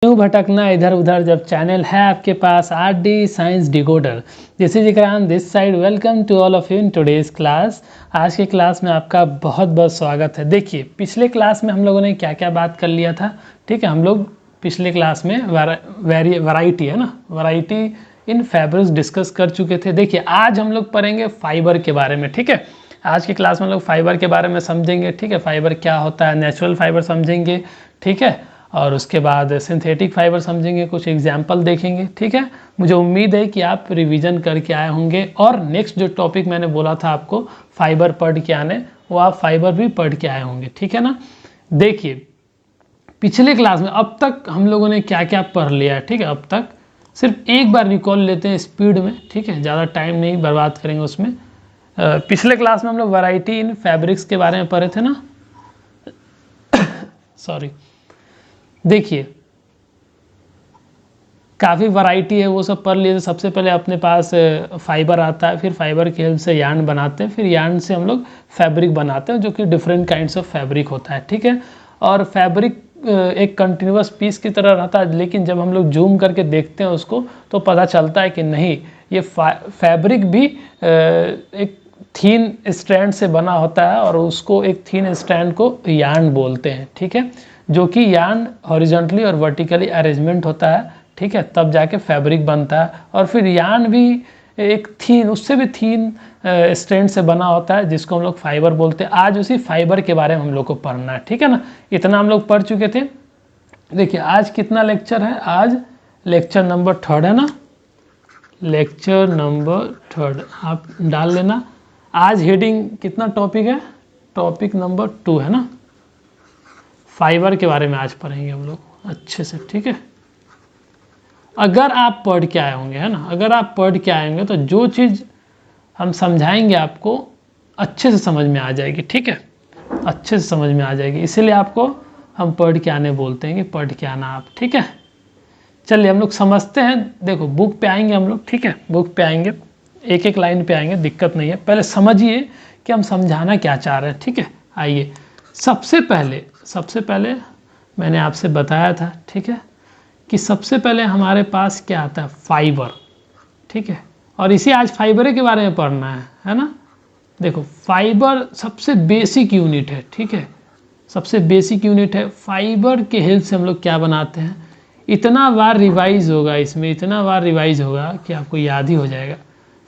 क्यों भटकना इधर उधर जब चैनल है आपके पास R D science decoder. This is Ikram this side. Welcome to all of you in today's class. आज के क्लास में आपका बहुत बहुत स्वागत है। देखिए पिछले क्लास में हम लोगों ने क्या क्या बात कर लिया था। ठीक है, हम लोग पिछले क्लास में वैरायटी है ना, वैरायटी इन फैब्रिक्स डिस्कस कर चुके थे। देखिए आज हम लोग पढ़ेंगे फाइबर के बारे में। ठीक है, आज की क्लास में हम लोग फाइबर के बारे में समझेंगे। ठीक है, फाइबर क्या होता है, नेचुरल फाइबर समझेंगे। ठीक है, और उसके बाद सिंथेटिक फाइबर समझेंगे, कुछ एग्जाम्पल देखेंगे। ठीक है, मुझे उम्मीद है कि आप रिवीजन करके आए होंगे और नेक्स्ट जो टॉपिक मैंने बोला था आपको फाइबर पढ़ के आने, वो आप फाइबर भी पढ़ के आए होंगे। ठीक है ना। देखिए पिछले क्लास में अब तक हम लोगों ने क्या क्या पढ़ लिया है। ठीक है, अब तक सिर्फ एक बार रिकॉल लेते हैं स्पीड में। ठीक है, ज़्यादा टाइम नहीं बर्बाद करेंगे उसमें। पिछले क्लास में हम लोग वैरायटी इन फैब्रिक्स के बारे में पढ़े थे ना। सॉरी, देखिए काफ़ी वैरायटी है, वो सब पढ़ लिए। सबसे पहले अपने पास फाइबर आता है, फिर फाइबर की हेल्प से यार्न बनाते हैं, फिर यार्न से हम लोग फैब्रिक बनाते हैं जो कि डिफरेंट काइंड्स ऑफ फैब्रिक होता है। ठीक है, और फैब्रिक एक कंटिन्यूअस पीस की तरह रहता है, लेकिन जब हम लोग जूम करके देखते हैं उसको तो पता चलता है कि नहीं, ये फैब्रिक भी एक थीन स्ट्रैंड से बना होता है और उसको एक थीन स्ट्रैंड को यार्न बोलते हैं। ठीक है, जो कि यार्न हॉरिजॉन्टली और वर्टिकली अरेंजमेंट होता है। ठीक है, तब जाके फैब्रिक बनता है। और फिर यार्न भी एक थीन, उससे भी थीन स्ट्रैंड से बना होता है जिसको हम लोग फाइबर बोलते हैं। आज उसी फाइबर के बारे में हम लोग को पढ़ना है। ठीक है ना, इतना हम लोग पढ़ चुके थे। देखिए आज कितना लेक्चर है, आज लेक्चर नंबर 3 है ना, लेक्चर नंबर 3 आप डाल लेना। आज हेडिंग कितना टॉपिक है, टॉपिक नंबर 2 है ना। फाइबर के बारे में आज पढ़ेंगे हम लोग अच्छे से। ठीक है, अगर आप पढ़ के आए होंगे, है ना, अगर आप पढ़ के आएंगे तो जो चीज़ हम समझाएंगे आपको अच्छे से समझ में आ जाएगी। ठीक है, अच्छे से समझ में आ जाएगी, इसीलिए आपको हम पढ़ के आने बोलते हैं कि पढ़ के आना आप। ठीक है, चलिए हम लोग समझते हैं। देखो बुक पे आएंगे हम लोग। ठीक है, बुक पे आएंगे, एक एक लाइन पे आएंगे, दिक्कत नहीं है। पहले समझिए कि हम समझाना क्या चाह रहे हैं। ठीक है, आइए सबसे पहले मैंने आपसे बताया था, ठीक है, कि सबसे पहले हमारे पास क्या आता है, फाइबर। ठीक है, और इसी आज फाइबर के बारे में पढ़ना है ना। देखो फाइबर सबसे बेसिक यूनिट है। ठीक है, सबसे बेसिक यूनिट है। फाइबर के हेल्प से हम लोग क्या बनाते हैं, इतना बार रिवाइज होगा इसमें, इतना बार रिवाइज होगा कि आपको याद ही हो जाएगा।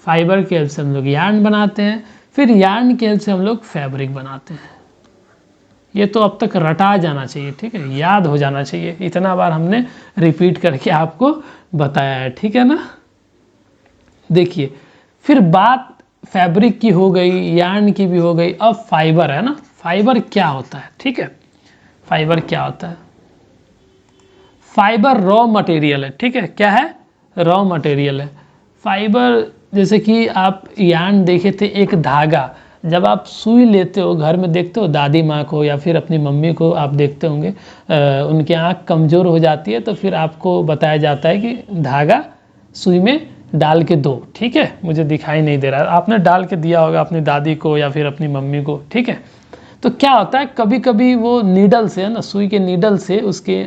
फाइबर के हेल्प से हम लोग यार्न बनाते हैं, फिर यार्न के हेल्प से हम लोग फैब्रिक बनाते हैं। ये तो अब तक रटा जाना चाहिए। ठीक है, याद हो जाना चाहिए, इतना बार हमने रिपीट करके आपको बताया है। ठीक है ना। देखिए फिर बात फैब्रिक की हो गई, यार्न की भी हो गई, अब फाइबर है ना। फाइबर क्या होता है, ठीक है, फाइबर क्या होता है, फाइबर रॉ मटेरियल है। ठीक है, क्या है, रॉ मटेरियल है फाइबर। जैसे कि आप यार्न देखे थे, एक धागा, जब आप सुई लेते हो, घर में देखते हो दादी माँ को या फिर अपनी मम्मी को आप देखते होंगे, उनकी आँख कमज़ोर हो जाती है तो फिर आपको बताया जाता है कि धागा सुई में डाल के दो। ठीक है, मुझे दिखाई नहीं दे रहा, आपने डाल के दिया होगा अपनी दादी को या फिर अपनी मम्मी को। ठीक है, तो क्या होता है, कभी कभी वो नीडल से, है ना, सुई के नीडल से, उसके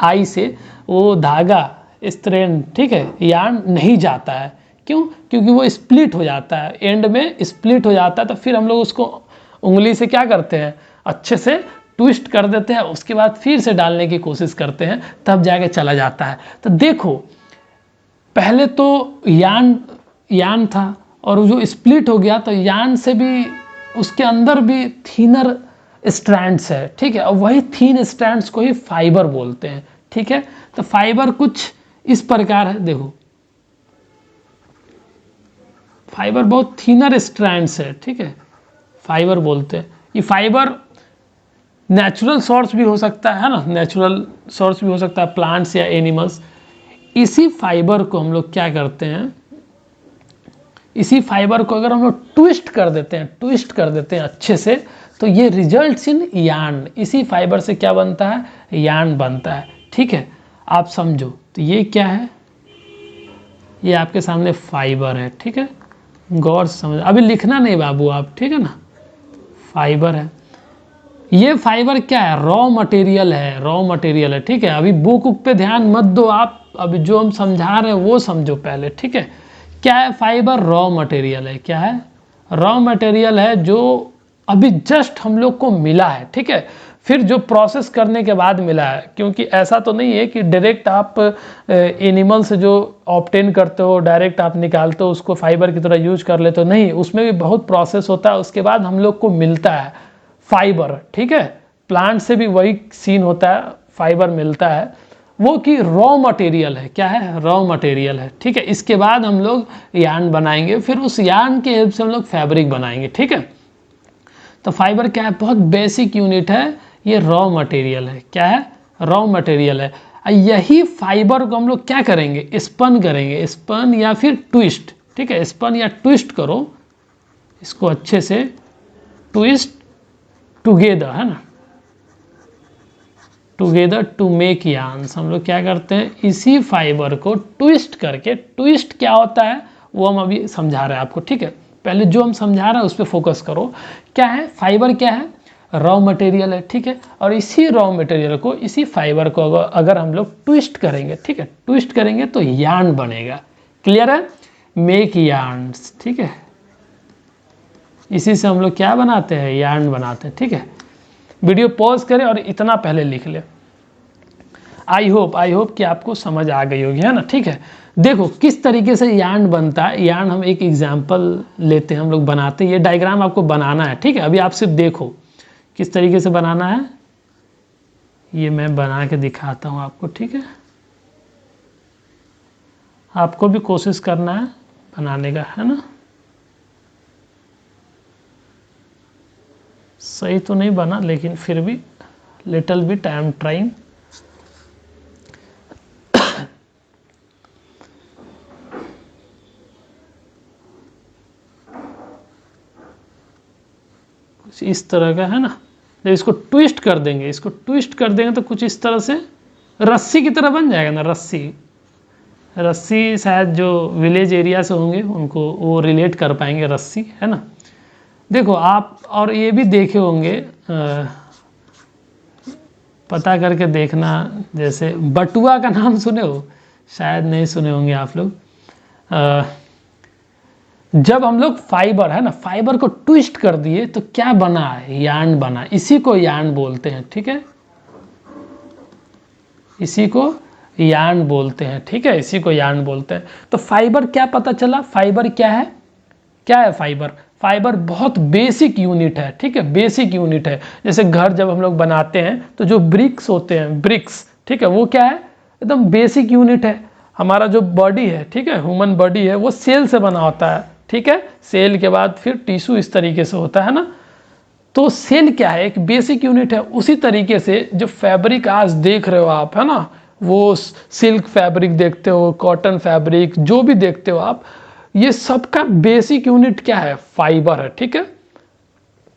आई से वो धागा स्ट्रैंड, ठीक है, यार्न नहीं जाता है। क्यों, क्योंकि वो स्प्लिट हो जाता है, एंड में स्प्लिट हो जाता है। तो फिर हम लोग उसको उंगली से क्या करते हैं, अच्छे से ट्विस्ट कर देते हैं, उसके बाद फिर से डालने की कोशिश करते हैं, तब जाके चला जाता है। तो देखो पहले तो यार्न था और जो स्प्लिट हो गया तो यार्न से भी उसके अंदर भी थीनर स्ट्रैंड्स है। ठीक है, और वही थीन स्ट्रैंड्स को ही फाइबर बोलते हैं। ठीक है, तो फाइबर कुछ इस प्रकार है। देखो फाइबर बहुत थीनर स्ट्रैंड्स है। ठीक है, फाइबर बोलते हैं। ये फाइबर नेचुरल सोर्स भी हो सकता है ना, नेचुरल सोर्स भी हो सकता है, प्लांट्स या एनिमल्स। इसी फाइबर को हम लोग क्या करते हैं, इसी फाइबर को अगर हम लोग ट्विस्ट कर देते हैं अच्छे से, तो ये रिजल्ट्स इन यार्न। इसी फाइबर से क्या बनता है, यार्न बनता है। ठीक है, आप समझो, तो ये क्या है, ये आपके सामने फाइबर है। ठीक है, गौर से समझ, अभी लिखना नहीं बाबू आप, ठीक है ना, फाइबर है। ये फाइबर क्या है, रॉ मटेरियल है, रॉ मटेरियल है, ठीक है। अभी बुक पे ध्यान मत दो आप, अभी जो हम समझा रहे हैं वो समझो पहले, ठीक है। क्या है फाइबर, रॉ मटेरियल है। क्या है, रॉ मटेरियल है जो अभी जस्ट हम लोग को मिला है, ठीक है। फिर जो प्रोसेस करने के बाद मिला है, क्योंकि ऐसा तो नहीं है कि डायरेक्ट आप एनिमल से जो ऑब्टेन करते हो डायरेक्ट आप निकालते हो उसको फाइबर की तरह यूज कर लेते हो, नहीं, उसमें भी बहुत प्रोसेस होता है, उसके बाद हम लोग को मिलता है फाइबर, ठीक है। प्लांट से भी वही सीन होता है, फाइबर मिलता है, वो कि रॉ मटेरियल है। क्या है, रॉ मटेरियल है, ठीक है। इसके बाद हम लोग यार्न बनाएंगे, फिर उस यार्न के हेल्प से हम लोग फैब्रिक बनाएंगे, ठीक है। तो फाइबर क्या है, बहुत बेसिक यूनिट है, ये रॉ मटेरियल है। क्या है, रॉ मटेरियल है। यही फाइबर को हम लोग क्या करेंगे, स्पन करेंगे, स्पन या फिर ट्विस्ट, ठीक है। स्पन या ट्विस्ट करो इसको अच्छे से, ट्विस्ट टुगेदर, है ना, टुगेदर टू मेक यार्न्स। हम लोग क्या करते हैं, इसी फाइबर को ट्विस्ट करके, ट्विस्ट क्या होता है वो हम अभी समझा रहे हैं आपको, ठीक है। पहले जो हम समझा रहे हैं उस पर फोकस करो। क्या है फाइबर, क्या है, रॉ मटेरियल है, ठीक है। और इसी रॉ मटेरियल को, इसी फाइबर को अगर हम लोग ट्विस्ट करेंगे, ठीक है, ट्विस्ट करेंगे तो यार्न बनेगा। क्लियर है, मेक यार्न्स, ठीक है। इसी से हम लोग क्या बनाते हैं, यार्न बनाते हैं, ठीक है। वीडियो पॉज करें और इतना पहले लिख ले। आई होप कि आपको समझ आ गई होगी, है ना, ठीक है। देखो किस तरीके से यार्न बनता है, यार्न हम एक एग्जांपल लेते हैं, हम लोग बनाते हैं, ये डायग्राम आपको बनाना है, ठीक है। अभी आप सिर्फ देखो किस तरीके से बनाना है, ये मैं बना के दिखाता हूँ आपको, ठीक है। आपको भी कोशिश करना है बनाने का, है ना। सही तो नहीं बना लेकिन फिर भी little bit I am trying. कुछ इस तरह का, है ना। जब इसको ट्विस्ट कर देंगे, इसको ट्विस्ट कर देंगे तो कुछ इस तरह से रस्सी की तरह बन जाएगा ना, रस्सी। रस्सी शायद जो विलेज एरिया से होंगे उनको वो रिलेट कर पाएंगे, रस्सी, है ना। देखो आप और ये भी देखे होंगे, पता करके देखना, जैसे बटुआ का नाम सुने हो, शायद नहीं सुने होंगे आप लोग। जब हम लोग फाइबर, है ना, फाइबर को ट्विस्ट कर दिए तो क्या बना है, यार्न बना, इसी को यार्न बोलते हैं, ठीक है। इसी को यार्न बोलते हैं, ठीक है, इसी को यार्न बोलते हैं। तो फाइबर क्या पता चला, फाइबर क्या है, क्या है फाइबर, फाइबर बहुत बेसिक यूनिट है, ठीक है, बेसिक यूनिट है। जैसे घर जब हम लोग बनाते हैं तो जो ब्रिक्स होते हैं, ब्रिक्स, ठीक है, वो क्या है, एकदम बेसिक यूनिट है। हमारा जो बॉडी है, ठीक है, ह्यूमन बॉडी है, वो सेल से बना होता है, ठीक है। सेल के बाद फिर टिश्यू इस तरीके से होता है ना। तो सेल क्या है, एक बेसिक यूनिट है। उसी तरीके से जो फैब्रिक आज देख रहे हो आप, है ना, वो सिल्क फैब्रिक देखते हो, कॉटन फैब्रिक, जो भी देखते हो आप, ये सबका बेसिक यूनिट क्या है, फाइबर है, ठीक है,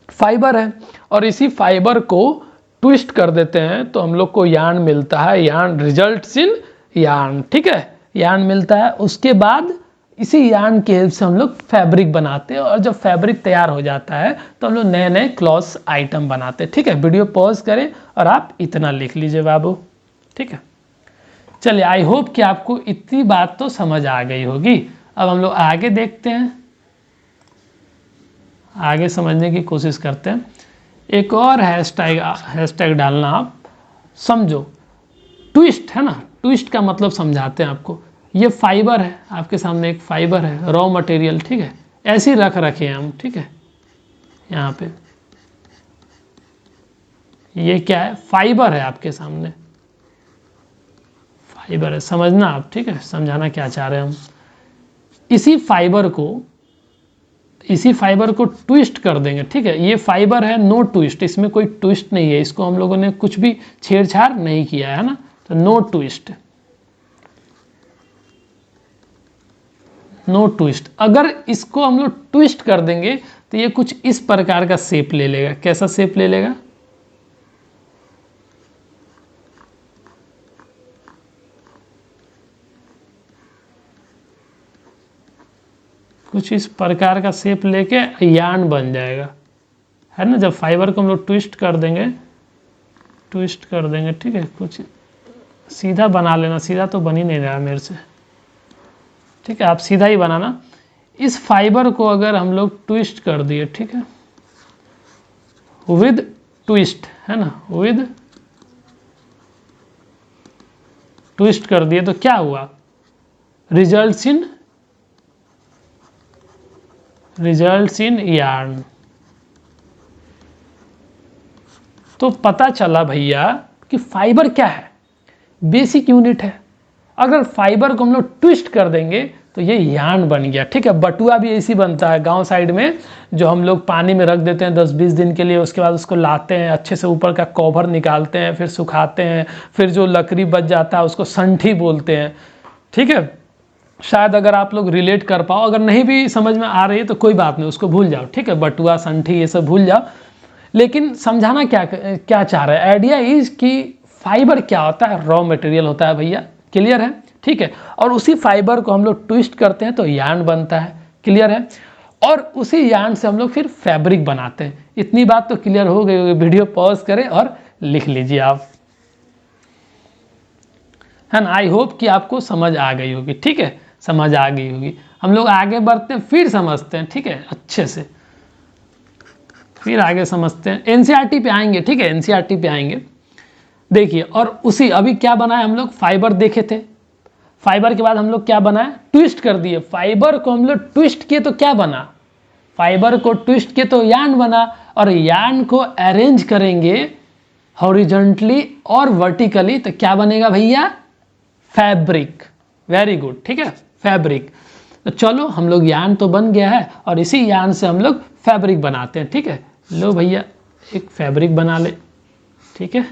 फाइबर है। और इसी फाइबर को ट्विस्ट कर देते हैं तो हम लोग को यार्न मिलता है, यार्न रिजल्ट्स इन यार्न, ठीक है, यार्न मिलता है। उसके बाद इसी यार्न के हेल्प से हम लोग फैब्रिक बनाते हैं, और जब फैब्रिक तैयार हो जाता है तो हम लोग नए नए क्लॉथ आइटम बनाते हैं, ठीक है। वीडियो पॉज करें और आप इतना लिख लीजिए बाबू, ठीक है। चलिए, आई होप कि आपको इतनी बात तो समझ आ गई होगी। अब हम लोग आगे देखते हैं, आगे समझने की कोशिश करते हैं। एक और हैशटैग डालना, आप समझो, ट्विस्ट, है ना, ट्विस्ट का मतलब समझाते हैं आपको। ये फाइबर है, आपके सामने एक फाइबर है, रॉ मटेरियल, ठीक है, ऐसे ही रख रखे हैं हम, ठीक है। यहाँ पे ये क्या है, फाइबर है आपके सामने, फाइबर है, समझना आप, ठीक है, समझाना क्या चाह रहे हैं हम। इसी फाइबर को, इसी फाइबर को ट्विस्ट कर देंगे, ठीक है। ये फाइबर है, नो ट्विस्ट, इसमें कोई ट्विस्ट नहीं है, इसको हम लोगों ने कुछ भी छेड़छाड़ नहीं किया है ना, तो नो ट्विस्ट, नो ट्विस्ट। अगर इसको हम लोग ट्विस्ट कर देंगे तो ये कुछ इस प्रकार का शेप ले लेगा। कैसा शेप ले लेगा, कुछ इस प्रकार का शेप लेके यार्न बन जाएगा, है ना, जब फाइबर को हम लोग ट्विस्ट कर देंगे, ठीक है, कुछ सीधा बना लेना, सीधा तो बन ही नहीं रहा मेरे से, ठीक है, आप सीधा ही बनाना। इस फाइबर को अगर हम लोग ट्विस्ट कर दिए, ठीक है, विद ट्विस्ट, है ना, विद ट्विस्ट कर दिए तो क्या हुआ, रिजल्ट्स इन यार्न। तो पता चला भैया कि फाइबर क्या है, बेसिक यूनिट है। अगर फाइबर को हम लोग ट्विस्ट कर देंगे तो ये यार्न बन गया, ठीक है। बटुआ भी ऐसी बनता है गांव साइड में, जो हम लोग पानी में रख देते हैं 10-20 दिन के लिए, उसके बाद उसको लाते हैं, अच्छे से ऊपर का कवर निकालते हैं, फिर सुखाते हैं, फिर जो लकड़ी बच जाता है उसको संठी बोलते हैं, ठीक है। शायद अगर आप लोग रिलेट कर पाओ, अगर नहीं भी समझ में आ रही है तो कोई बात नहीं, उसको भूल जाओ, ठीक है, बटुआ संठी ये सब भूल जाओ। लेकिन समझाना क्या चाह रहा है, आइडिया इज कि फाइबर क्या होता है, रॉ मटेरियल होता है भैया, क्लियर है, ठीक है। और उसी फाइबर को हम लोग ट्विस्ट करते हैं तो यार्न बनता है, क्लियर है। और उसी यार्न से हम लोग फिर फैब्रिक बनाते हैं। इतनी बात तो क्लियर हो गई होगी, वीडियो पॉज करें और लिख लीजिए आप, है ना। आई होप कि आपको समझ आ गई होगी, ठीक है, समझ आ गई होगी। हम लोग आगे बढ़ते हैं, फिर समझते हैं, ठीक है, अच्छे से फिर आगे समझते हैं, एनसीईआरटी पे आएंगे, ठीक है, एनसीईआरटी पे आएंगे। देखिए, और उसी अभी क्या बनाए हम लोग, फाइबर देखे थे, फाइबर के बाद हम लोग क्या बनाए, ट्विस्ट कर दिए। फाइबर को हम लोग ट्विस्ट किए तो क्या बना, फाइबर को ट्विस्ट किए तो यार्न बना, और यार्न को अरेंज करेंगे हॉरिजॉन्टली और वर्टिकली तो क्या बनेगा भैया, फैब्रिक। वेरी गुड, ठीक है, फैब्रिक। तो चलो हम लोग यार्न तो बन गया है, और इसी यार्न से हम लोग फैब्रिक बनाते हैं, ठीक है। लो भैया एक फैब्रिक बना ले, ठीक है,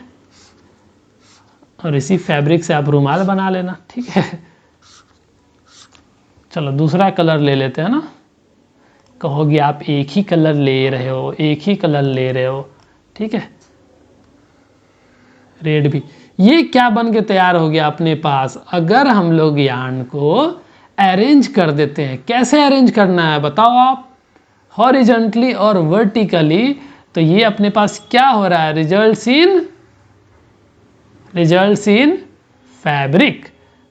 और इसी फैब्रिक से आप रुमाल बना लेना, ठीक है। चलो दूसरा कलर ले लेते हैं ना, कहोगे आप एक ही कलर ले रहे हो, एक ही कलर ले रहे हो, ठीक है, रेड भी। ये क्या बन के तैयार हो गया अपने पास, अगर हम लोग यार्न को अरेंज कर देते हैं, कैसे अरेंज करना है बताओ आप, हॉरिजॉन्टली और वर्टिकली, तो ये अपने पास क्या हो रहा है, रिजल्ट्स इन फैब्रिक।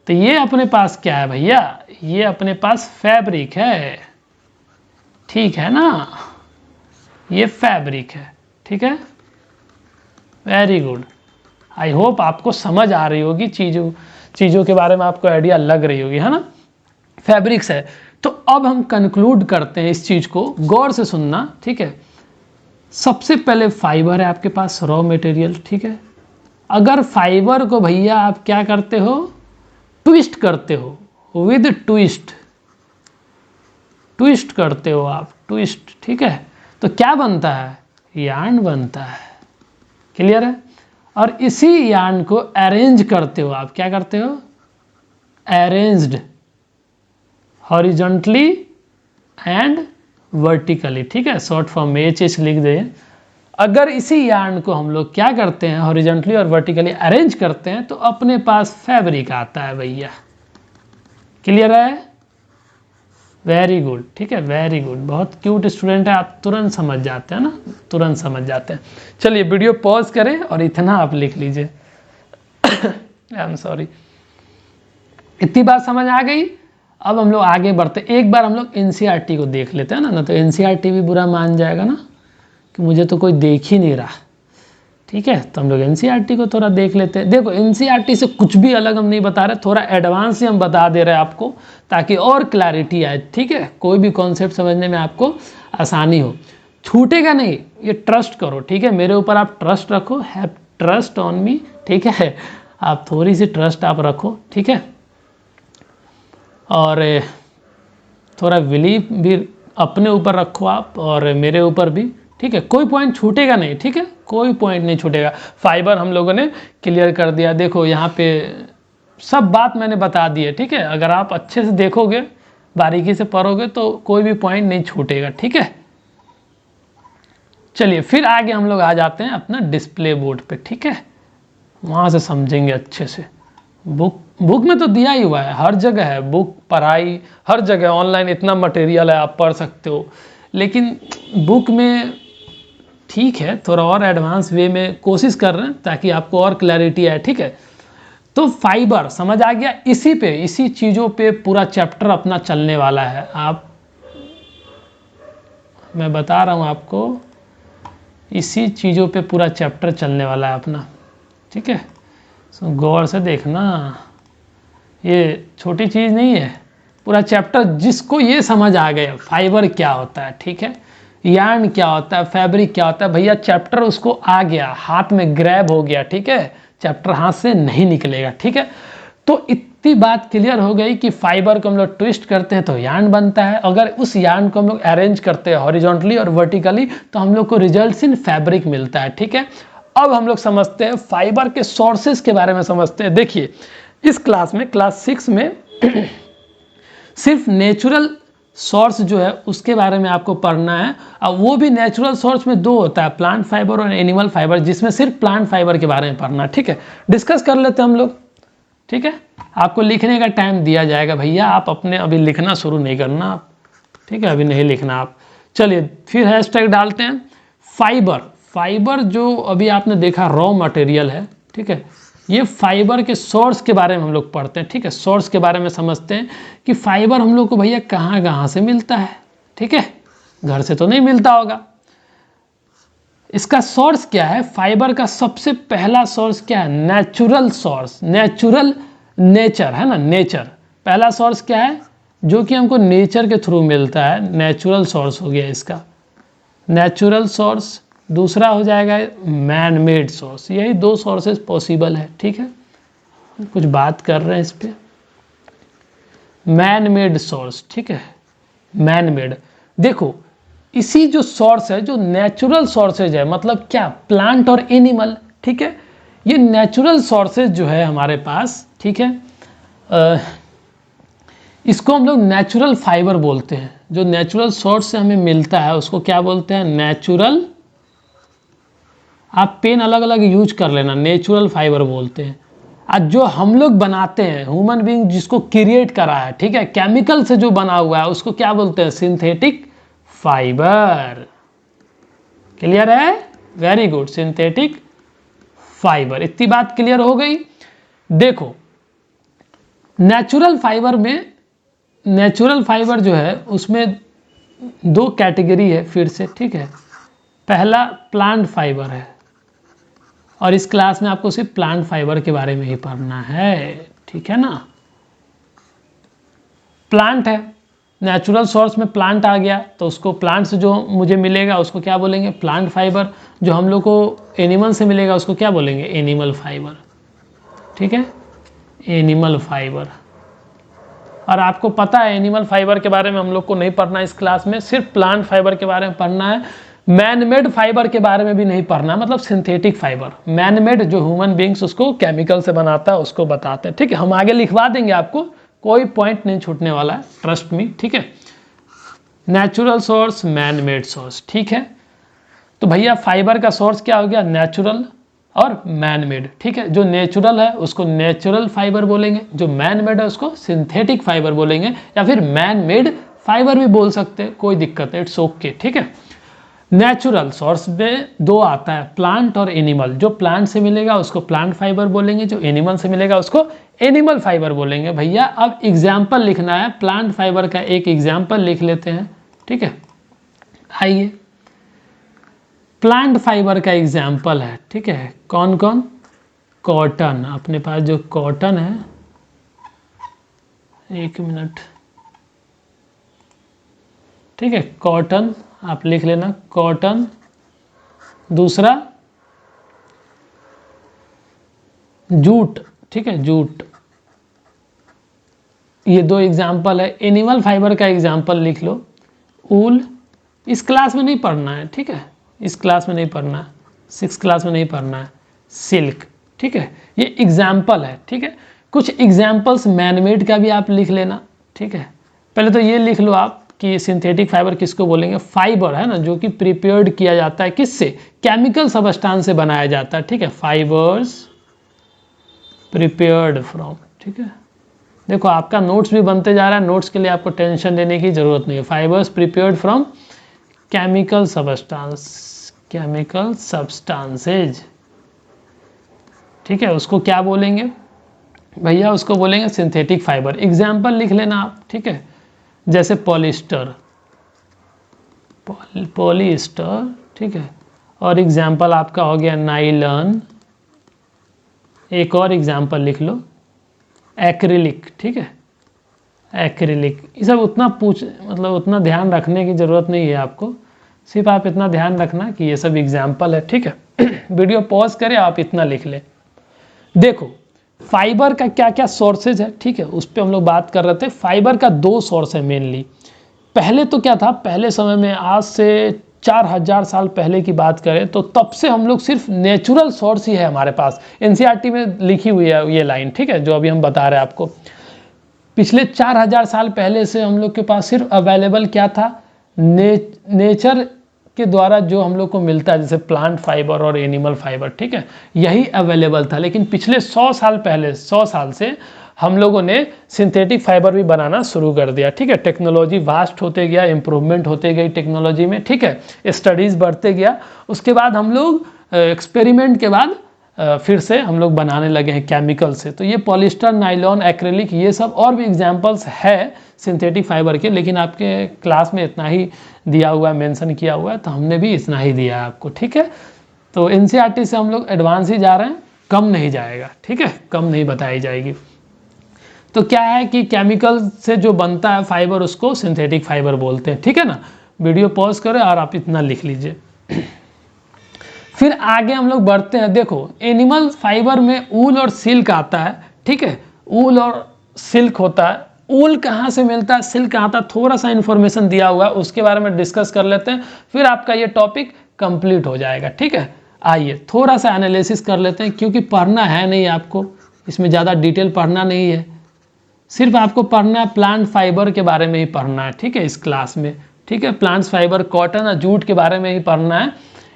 तो ये अपने पास क्या है भैया, ये अपने पास फैब्रिक है, ठीक है ना, ये फैब्रिक है, ठीक है, वेरी गुड। आई होप आपको समझ आ रही होगी, चीज़ों के बारे में आपको आइडिया लग रही होगी, है ना, फैब्रिक्स है। तो अब हम कंक्लूड करते हैं इस चीज़ को, गौर से सुनना, ठीक है। सबसे पहले फाइबर है आपके पास, रॉ मटेरियल, ठीक है। अगर फाइबर को भैया आप क्या करते हो, ट्विस्ट करते हो, विद ट्विस्ट करते हो आप, ट्विस्ट, ठीक है, तो क्या बनता है, यार्न बनता है, क्लियर है। और इसी यार्न को अरेंज करते हो आप, क्या करते हो, अरेंज्ड हॉरिजॉन्टली एंड वर्टिकली, ठीक है, शॉर्ट फॉर्म में एच लिख दे। अगर इसी यार्न को हम लोग क्या करते हैं, हॉरिजॉन्टली और वर्टिकली अरेंज करते हैं तो अपने पास फैब्रिक आता है भैया, क्लियर है, वेरी गुड, ठीक है, वेरी गुड। बहुत क्यूट स्टूडेंट है, आप तुरंत समझ जाते हैं ना, तुरंत समझ जाते हैं। चलिए वीडियो पॉज करें और इतना आप लिख लीजिए। आई एम सॉरी, इतनी बात समझ आ गई। अब हम लोग आगे बढ़ते, एक बार हम लोग एनसीईआरटी को देख लेते हैं ना, तो एनसीईआरटी भी बुरा मान जाएगा ना कि मुझे तो कोई देख ही नहीं रहा, ठीक है। तो हम लोग एनसीईआरटी को थोड़ा देख लेते हैं। देखो एनसीईआरटी से कुछ भी अलग हम नहीं बता रहे, थोड़ा एडवांस ही हम बता दे रहे हैं आपको, ताकि और क्लैरिटी आए, ठीक है, कोई भी कॉन्सेप्ट समझने में आपको आसानी हो, छूटेगा नहीं, ये ट्रस्ट करो, ठीक है, मेरे ऊपर आप ट्रस्ट रखो, हैव ट्रस्ट ऑन मी, ठीक है, आप थोड़ी सी ट्रस्ट आप रखो, ठीक है, और थोड़ा बिलीव भी अपने ऊपर रखो आप और मेरे ऊपर भी, ठीक है, कोई पॉइंट छूटेगा नहीं, ठीक है, कोई पॉइंट नहीं छूटेगा। फाइबर हम लोगों ने क्लियर कर दिया, देखो यहाँ पे सब बात मैंने बता दी है, ठीक है। अगर आप अच्छे से देखोगे, बारीकी से पढ़ोगे तो कोई भी पॉइंट नहीं छूटेगा, ठीक है। चलिए फिर आगे हम लोग आ जाते हैं अपना डिस्प्ले बोर्ड पे, ठीक है, वहाँ से समझेंगे अच्छे से। बुक में तो दिया ही हुआ है, हर जगह है बुक, पढ़ाई हर जगह, ऑनलाइन इतना मटेरियल है, आप पढ़ सकते हो, लेकिन बुक में ठीक है, थोड़ा और एडवांस वे में कोशिश कर रहे हैं ताकि आपको और क्लैरिटी आए, ठीक है। तो फाइबर समझ आ गया, इसी चीज़ों पे पूरा चैप्टर अपना चलने वाला है। मैं बता रहा हूँ आपको, इसी चीज़ों पे पूरा चैप्टर चलने वाला है अपना, ठीक है। तो गौर से देखना, ये छोटी चीज़ नहीं है, पूरा चैप्टर जिसको ये समझ आ गया फाइबर क्या होता है, ठीक है, यार्न क्या होता है, फैब्रिक क्या होता है, भैया चैप्टर उसको आ गया, हाथ में ग्रैब हो गया, ठीक है, चैप्टर हाथ से नहीं निकलेगा, ठीक है। तो इतनी बात क्लियर हो गई कि फाइबर को हम लोग ट्विस्ट करते हैं तो यार्न बनता है, अगर उस यार्न को हम लोग अरेंज करते हैं हॉरिजॉन्टली और वर्टिकली तो हम लोग को रिजल्ट्स इन फैब्रिक मिलता है, ठीक है। अब हम लोग समझते हैं फाइबर के सोर्सेज के बारे में समझते हैं। देखिए इस क्लास में, क्लास 6 में सिर्फ नेचुरल सोर्स जो है उसके बारे में आपको पढ़ना है। अब वो भी नेचुरल सोर्स में दो होता है, प्लांट फाइबर और एनिमल फाइबर, जिसमें सिर्फ प्लांट फाइबर के बारे में पढ़ना है, ठीक है। डिस्कस कर लेते हैं हम लोग, ठीक है। आपको लिखने का टाइम दिया जाएगा भैया, आप अपने अभी लिखना शुरू नहीं करना आप, ठीक है, अभी नहीं लिखना आप। चलिए फिर हैशटैग डालते हैं फाइबर। फाइबर जो अभी आपने देखा रॉ मटेरियल है, ठीक है, ये फाइबर के सोर्स के बारे में हम लोग पढ़ते हैं, ठीक है। सोर्स के बारे में समझते हैं कि फाइबर हम लोग को भैया कहाँ कहाँ से मिलता है, ठीक है, घर से तो नहीं मिलता होगा। इसका सोर्स क्या है, फाइबर का सबसे पहला सोर्स क्या है, नेचुरल सोर्स, नेचर है ना, नेचर पहला सोर्स क्या है जो कि हमको नेचर के थ्रू मिलता है, नेचुरल सोर्स हो गया इसका, नेचुरल सोर्स। दूसरा हो जाएगा मैन मेड सोर्स, यही दो सोर्सेज पॉसिबल है, ठीक है। कुछ बात कर रहे हैं इस पे, मैन मेड सोर्स, ठीक है, मैन मेड। देखो इसी जो सोर्स है, जो नेचुरल सोर्सेज है, मतलब क्या, प्लांट और एनिमल, ठीक है, ये नेचुरल सोर्सेज जो है हमारे पास, ठीक है, इसको हम लोग नेचुरल फाइबर बोलते हैं। जो नेचुरल सोर्स से हमें मिलता है उसको क्या बोलते हैं, नेचुरल, आप पेन अलग अलग यूज कर लेना, नेचुरल फाइबर बोलते हैं। आज जो हम लोग बनाते हैं, ह्यूमन बीइंग जिसको क्रिएट करा है, ठीक है, केमिकल से जो बना हुआ है उसको क्या बोलते हैं, सिंथेटिक फाइबर। क्लियर है, वेरी गुड, सिंथेटिक फाइबर। इतनी बात क्लियर हो गई। देखो नेचुरल फाइबर में, नेचुरल फाइबर जो है उसमें दो कैटेगरी है फिर से, ठीक है। पहला प्लांट फाइबर है, और इस क्लास में आपको सिर्फ प्लांट फाइबर के बारे में ही पढ़ना है, ठीक है ना। प्लांट है, नेचुरल सोर्स में प्लांट आ गया तो उसको, प्लांट से जो मुझे मिलेगा उसको क्या बोलेंगे, प्लांट फाइबर। जो हम लोग को एनिमल से मिलेगा उसको क्या बोलेंगे, एनिमल फाइबर, ठीक है, एनिमल फाइबर। और आपको पता है एनिमल फाइबर के बारे में हम लोग को नहीं पढ़ना इस क्लास में, सिर्फ प्लांट फाइबर के बारे में पढ़ना है। मैन मेड फाइबर के बारे में भी नहीं पढ़ना, मतलब सिंथेटिक फाइबर। मैन मेड जो ह्यूमन बींग्स उसको केमिकल से बनाता है उसको बताते हैं, ठीक है। हम आगे लिखवा देंगे आपको, कोई पॉइंट नहीं छूटने वाला है, ट्रस्ट मी, ठीक है। Natural source, man made source, ठीक है। तो भैया फाइबर का सोर्स क्या हो गया, नेचुरल और मैन मेड, ठीक है। जो नेचुरल है उसको नेचुरल फाइबर बोलेंगे, जो मैन मेड है उसको सिंथेटिक फाइबर बोलेंगे, या फिर मैन मेड फाइबर भी बोल सकते हैं, कोई दिक्कत है, इट्स ओके, ठीक है। नेचुरल सोर्स में दो आता है, प्लांट और एनिमल। जो प्लांट से मिलेगा उसको प्लांट फाइबर बोलेंगे, जो एनिमल से मिलेगा उसको एनिमल फाइबर बोलेंगे। भैया अब एग्जाम्पल लिखना है, प्लांट फाइबर का एक एग्जाम्पल लिख लेते हैं, ठीक है। आइए प्लांट फाइबर का एग्जाम्पल है, ठीक है, कौन कौन, कॉटन। अपने पास जो कॉटन है, एक मिनट, ठीक है, कॉटन आप लिख लेना, कॉटन। दूसरा जूट, ठीक है, जूट। ये दो एग्जाम्पल है। एनिमल फाइबर का एग्जाम्पल लिख लो, ऊल। इस क्लास में नहीं पढ़ना है, ठीक है, इस क्लास में नहीं पढ़ना है, 6 क्लास में नहीं पढ़ना है। सिल्क, ठीक है, ये एग्जाम्पल है, ठीक है। कुछ एग्जाम्पल्स मैनमेड का भी आप लिख लेना, ठीक है। पहले तो ये लिख लो आप कि सिंथेटिक फाइबर किसको बोलेंगे, फाइबर है ना जो कि प्रिपेयर्ड किया जाता है, किससे, केमिकल सबस्टांस से बनाया जाता है, ठीक है। फाइबर्स प्रिपेयर्ड फ्रॉम, ठीक है। देखो आपका नोट्स भी बनते जा रहा है, नोट्स के लिए आपको टेंशन लेने की जरूरत नहीं है। Fibres prepared from chemical substance, chemical substances, ठीक है, उसको क्या बोलेंगे भैया, उसको बोलेंगे सिंथेटिक फाइबर। एग्जाम्पल लिख लेना आप, ठीक है, जैसे पॉलिस्टर, पॉलिस्टर, ठीक है, और एग्जाम्पल आपका हो गया नाइलॉन, एक और एग्जाम्पल लिख लो एक्रिलिक, ठीक है, एक्रिलिक। ये सब उतना मतलब उतना ध्यान रखने की ज़रूरत नहीं है आपको, सिर्फ आप इतना ध्यान रखना कि ये सब एग्जाम्पल है, ठीक है। वीडियो पॉज करें, आप इतना लिख लें। देखो फाइबर का क्या क्या सोर्सेज है, ठीक है, उस पर हम लोग बात कर रहे थे। फाइबर का 2 सोर्स है मेनली। पहले तो क्या था, पहले समय में, आज से 4000 साल पहले की बात करें तो तब से हम लोग सिर्फ नेचुरल सोर्स ही है हमारे पास। एनसीईआरटी में लिखी हुई है ये लाइन, ठीक है, जो अभी हम बता रहे हैं आपको। पिछले 4000 साल पहले से हम लोग के पास सिर्फ अवेलेबल क्या था, नेचर के द्वारा जो हम लोग को मिलता है, जैसे प्लांट फाइबर और एनिमल फाइबर, ठीक है, यही अवेलेबल था। लेकिन पिछले 100 साल पहले, 100 साल से हम लोगों ने सिंथेटिक फाइबर भी बनाना शुरू कर दिया, ठीक है। टेक्नोलॉजी वास्ट होते गया, इंप्रूवमेंट होते गई टेक्नोलॉजी में, ठीक है, स्टडीज़ बढ़ते गया। उसके बाद हम लोग एक्सपेरिमेंट के बाद फिर से हम लोग बनाने लगे हैं केमिकल से। तो ये पॉलिस्टर, नाइलॉन, एक्रेलिक, ये सब और भी एग्जांपल्स है सिंथेटिक फाइबर के, लेकिन आपके क्लास में इतना ही दिया हुआ है, मेंशन किया हुआ है, तो हमने भी इतना ही दिया है आपको, ठीक है। तो एनसीईआरटी से हम लोग एडवांस ही जा रहे हैं, कम नहीं जाएगा, ठीक है, कम नहीं बताई जाएगी। तो क्या है कि केमिकल से जो बनता है फाइबर, उसको सिंथेटिक फाइबर बोलते हैं, ठीक है ना। वीडियो पॉज करें और आप इतना लिख लीजिए। फिर आगे हम लोग बढ़ते हैं। देखो एनिमल फाइबर में ऊल और सिल्क आता है, ठीक है, ऊल और सिल्क होता है। ऊल कहाँ से मिलता है, सिल्क कहाँ आता है, थोड़ा सा इन्फॉर्मेशन दिया हुआ है, उसके बारे में डिस्कस कर लेते हैं, फिर आपका ये टॉपिक कंप्लीट हो जाएगा, ठीक है। आइए थोड़ा सा एनालिसिस कर लेते हैं, क्योंकि पढ़ना है नहीं आपको, इसमें ज़्यादा डिटेल पढ़ना नहीं है, सिर्फ आपको पढ़ना है प्लांट फाइबर के बारे में ही पढ़ना है, ठीक है, इस क्लास में, ठीक है। प्लांट्स फाइबर, कॉटन और जूट के बारे में ही पढ़ना है,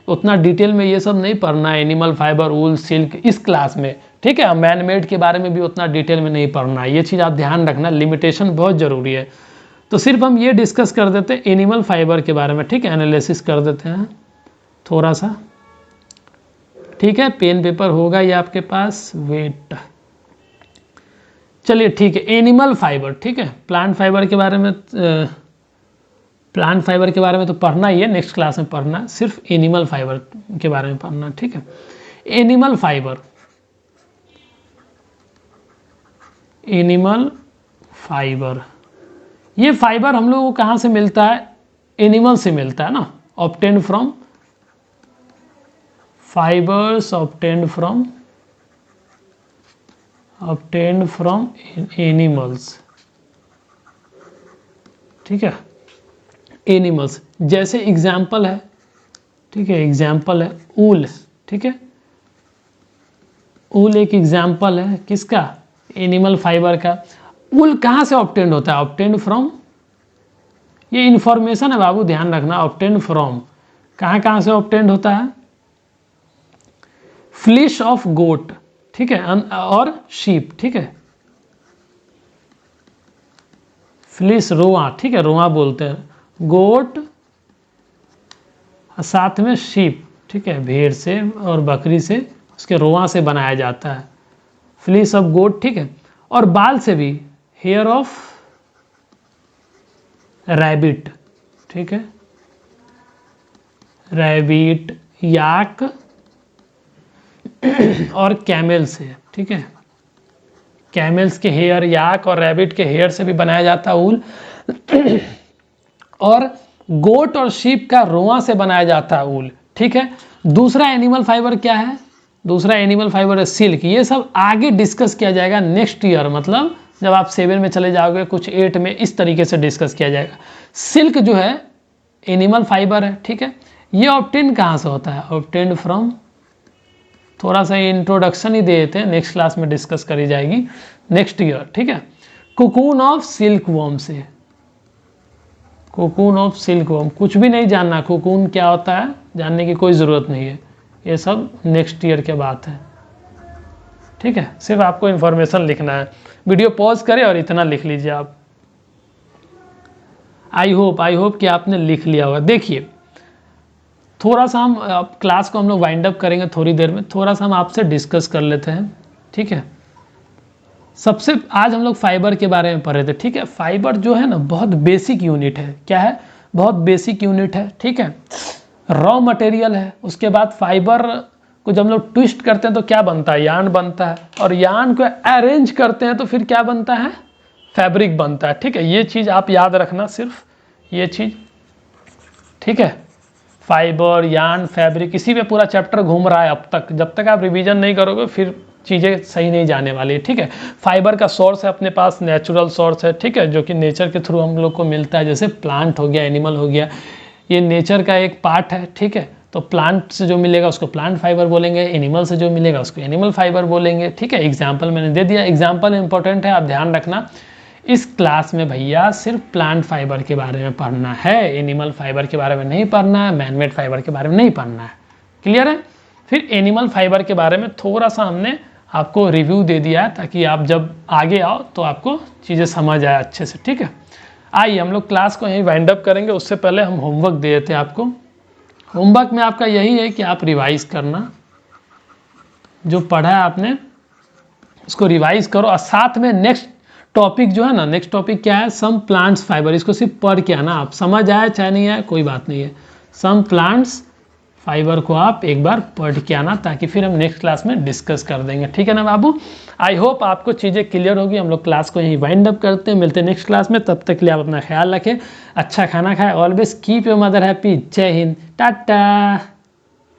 उतना डिटेल में ये सब नहीं पढ़ना है। एनिमल फाइबर, ऊल, सिल्क इस क्लास में, ठीक है। मैन मेड के बारे में भी उतना डिटेल में नहीं पढ़ना है, ये चीज़ आप ध्यान रखना, लिमिटेशन बहुत ज़रूरी है। तो सिर्फ हम ये डिस्कस कर देते हैं एनिमल फाइबर के बारे में, ठीक है, एनालिसिस कर देते हैं थोड़ा सा, ठीक है। पेन पेपर होगा ये आपके पास, वेट, चलिए ठीक है। एनिमल फाइबर, ठीक है, प्लांट फाइबर के बारे में, प्लांट फाइबर के बारे में तो पढ़ना ही है, नेक्स्ट क्लास में पढ़ना, सिर्फ एनिमल फाइबर के बारे में पढ़ना, ठीक है। एनिमल फाइबर, एनिमल फाइबर, ये फाइबर हम लोगों को कहाँ से मिलता है, एनिमल से मिलता है ना, obtained from, fibres obtained from animals, ठीक है, एनिमल्स। जैसे एग्जाम्पल है, ठीक है, एग्जाम्पल है ऊल, ठीक है, ऊल एक एग्जाम्पल है किसका, एनिमल फाइबर का। ऊल कहाँ से ऑब्टेन्ड होता है, ऑब्टेन्ड फ्रॉम, ये इंफॉर्मेशन है बाबू, ध्यान रखना, ऑब्टेन्ड फ्रॉम कहाँ से ऑब्टेन्ड होता है, फ्लिश ऑफ गोट, ठीक है, और शीप, ठीक है, फ्लिश रोआ, ठीक है, रोआ बोलते हैं, गोट साथ में शीप, ठीक है, भेड़ से और बकरी से, उसके रोआ से बनाया जाता है, फ्लिश ऑफ गोट, ठीक है। और बाल से भी, हेयर ऑफ रैबिट, ठीक है, रैबिट, याक और कैमल से, ठीक है, कैमल्स के हेयर, याक और रैबिट के हेयर से भी बनाया जाता है ऊल। और गोट और शीप का रोआ से बनाया जाता है ऊल, ठीक है। दूसरा एनिमल फाइबर क्या है, दूसरा एनिमल फाइबर है सिल्क। ये सब आगे डिस्कस किया जाएगा नेक्स्ट ईयर, मतलब जब आप 7 में चले जाओगे, कुछ 8 में, इस तरीके से डिस्कस किया जाएगा। सिल्क जो है एनिमल फाइबर है, ठीक है। ये ऑब्टेन कहाँ से होता है, ऑब्टेन्ड फ्रॉम, थोड़ा सा इंट्रोडक्शन ही दे देते हैं, नेक्स्ट क्लास में डिस्कस करी जाएगी नेक्स्ट ईयर, ठीक है। कोकून ऑफ सिल्क वॉर्म से, कोकून ऑफ सिल्क वॉर्म, कुछ भी नहीं जानना कोकून क्या होता है, जानने की कोई ज़रूरत नहीं है, ये सब नेक्स्ट ईयर के बात है, ठीक है। सिर्फ आपको इन्फॉर्मेशन लिखना है। वीडियो पॉज करें और इतना लिख लीजिए आप। आई होप कि आपने लिख लिया होगा। देखिए थोड़ा सा हम क्लास को हम लोग वाइंड अप करेंगे थोड़ी देर में, थोड़ा सा हम आपसे डिस्कस कर लेते हैं, ठीक है। सबसे आज हम लोग फाइबर के बारे में पढ़ रहे थे, ठीक है। फाइबर जो है ना बहुत बेसिक यूनिट है, क्या है, बहुत बेसिक यूनिट है, ठीक है। रॉ मटेरियल है। उसके बाद फाइबर को जब हम लोग ट्विस्ट करते हैं तो क्या बनता है, यार्न बनता है, और यार्न को अरेंज करते हैं तो फिर क्या बनता है, फैब्रिक बनता है, ठीक है। ये चीज़ आप याद रखना, सिर्फ ये चीज़, ठीक है। फाइबर, यार्न, फैब्रिक, इसी पे पूरा चैप्टर घूम रहा है अब तक। जब तक आप रिवीजन नहीं करोगे फिर चीज़ें सही नहीं जाने वाली है, ठीक है। फाइबर का सोर्स है अपने पास, नेचुरल सोर्स है, ठीक है, जो कि नेचर के थ्रू हम लोग को मिलता है। जैसे प्लांट हो गया, एनिमल हो गया, ये नेचर का एक पार्ट है, ठीक है। तो प्लांट से जो मिलेगा उसको प्लांट फाइबर बोलेंगे, एनिमल से जो मिलेगा उसको एनिमल फाइबर बोलेंगे, ठीक है। एग्जाम्पल मैंने दे दिया, एग्जाम्पल इंपॉर्टेंट है, आप ध्यान रखना। इस क्लास में भैया सिर्फ प्लांट फाइबर के बारे में पढ़ना है, एनिमल फाइबर के बारे में नहीं पढ़ना है, मैनमेड फाइबर के बारे में नहीं पढ़ना है, क्लियर है। फिर एनिमल फाइबर के बारे में थोड़ा सा हमने आपको रिव्यू दे दिया है, ताकि आप जब आगे आओ तो आपको चीज़ें समझ आए अच्छे से, ठीक है। आइए हम लोग क्लास को यहीं वाइंड अप करेंगे, उससे पहले हम होमवर्क दे देते हैं आपको। होमवर्क में आपका यही है कि आप रिवाइज करना, जो पढ़ा है आपने उसको रिवाइज करो, और साथ में नेक्स्ट टॉपिक जो है ना, नेक्स्ट टॉपिक क्या है, सम प्लांट्स फाइबर, इसको सिर्फ पढ़ के आना, आप समझ आए चाहे नहीं आए कोई बात नहीं है। सम प्लांट्स फाइबर को आप एक बार पढ़ के आना, ताकि फिर हम नेक्स्ट क्लास में डिस्कस कर देंगे, ठीक है ना बाबू। आई होप आपको चीज़ें क्लियर होगी। हम लोग क्लास को यहीं वाइंड अप करते हैं, मिलते हैं नेक्स्ट क्लास में। तब तक के लिए आप अपना ख्याल रखें, अच्छा खाना खाएं, always keep your mother happy. जय हिंद, टाटा।